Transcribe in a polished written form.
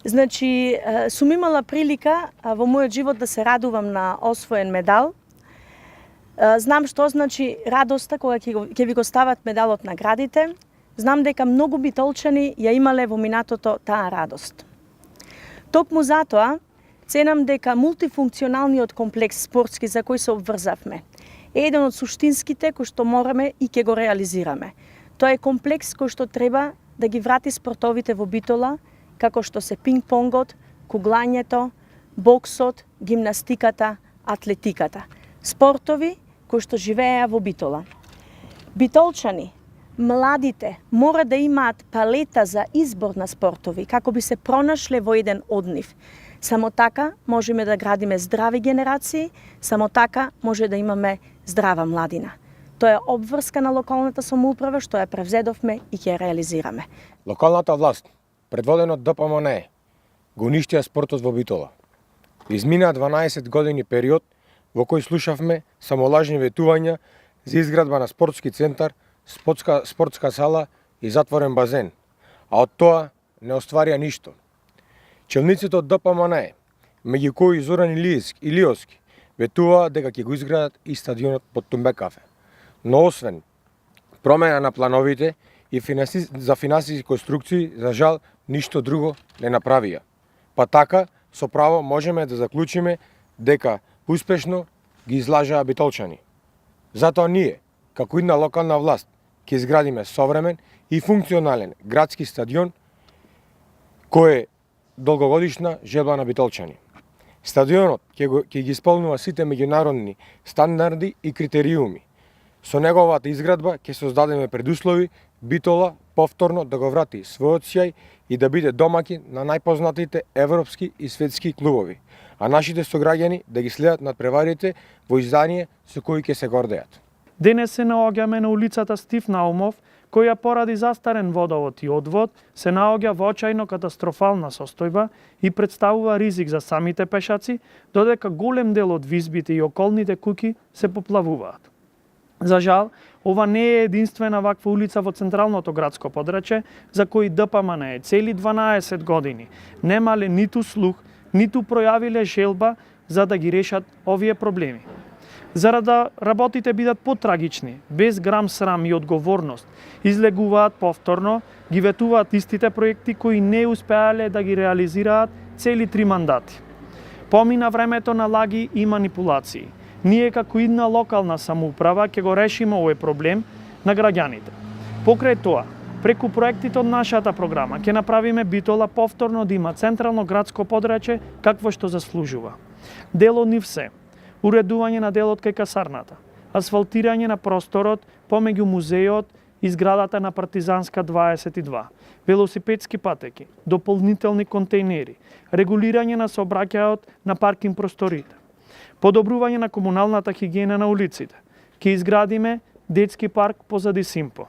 Значи, сум имала прилика во мојот живот да се радувам на освоен медал. Знам што значи радоста кога ќе ви го стават медалот на градите. Знам дека многу битолчани ја имале во минатото таа радост. Токму затоа, ценам дека мултифункционалниот комплекс спортски за кој се обврзавме е еден од суштинските кои што мораме и ќе го реализираме. Тоа е комплекс кој што треба да ги врати спортовите во Битола, како што се пинг-понгот, куглањето, боксот, гимнастиката, атлетиката. Спортови кои што живееа во Битола. Битолчани, младите, мора да имаат палета за избор на спортови, како би се пронашле во еден од нив. Само така можеме да градиме здрави генерации, само така може да имаме здрава младина. Тоа е обврска на локалната самоуправа што ја превзедовме и ќе ја реализираме. Локалната власт, предводена од ДПМН, го уништија спортот во Битола. Измина 12 години период во кој слушавме само лажни ветувања за изградба на спортски центар, спортска сала и затворен базен, а од тоа не остварија ништо. Челниците од ДПМН, меѓу кои Зоран Илиовски, ветуваа дека ќе го изградат и стадионот под Тумбе кафе. Но освен промена на плановите и за финансиски конструкции, за жал, ништо друго не направија. Па така, со право можеме да заклучиме дека успешно ги излажаа битолчани. Затоа ние, како една локална власт, ќе изградиме современ и функционален градски стадион кој е долгогодишна желба на битолчани. Стадионот ќе ги исполнува сите меѓународни стандарди и критериуми. Со неговата изградба ќе создадеме предуслови Битола повторно да го врати својот сјај и да биде домаќин на најпознатите европски и светски клубови, а нашите сограѓани да ги следат надпреварите во издание со кои ќе се гордеат. Денес се наоѓаме на улицата Стив Наумов, која поради застарен водовод и одвод се наоѓа во очајно катастрофална состојба и представува ризик за самите пешаци, додека голем дел од визбите и околните куќи се поплавуваат. За жал, ова не е единствена ваква улица во централното градско подрачје, за кој ДПМН цели 12 години немале ниту слух, ниту пројавиле желба за да ги решат овие проблеми. Зарад да работите бидат потрагични, без грам срам и одговорност, излегуваат повторно, ги ветуваат истите проекти кои не успеале да ги реализираат цели 3 мандати. Помина времето на лаги и манипулации. Ние како една локална самоуправа ќе го решиме овој проблем на граѓаните. Покрај тоа, преку проектите од нашата програма ќе направиме Битола повторно да има централно градско подрачје какво што заслужува. Дел од нив се уредување на делот кај касарната, асфалтирање на просторот помеѓу музеот и зградата на Партизанска 22, велосипедски патеки, дополнителни контејнери, регулирање на сообраќајот на паркинг просторите, подобрување на комуналната хигиена на улиците. Ќе изградиме детски парк позади Симпо.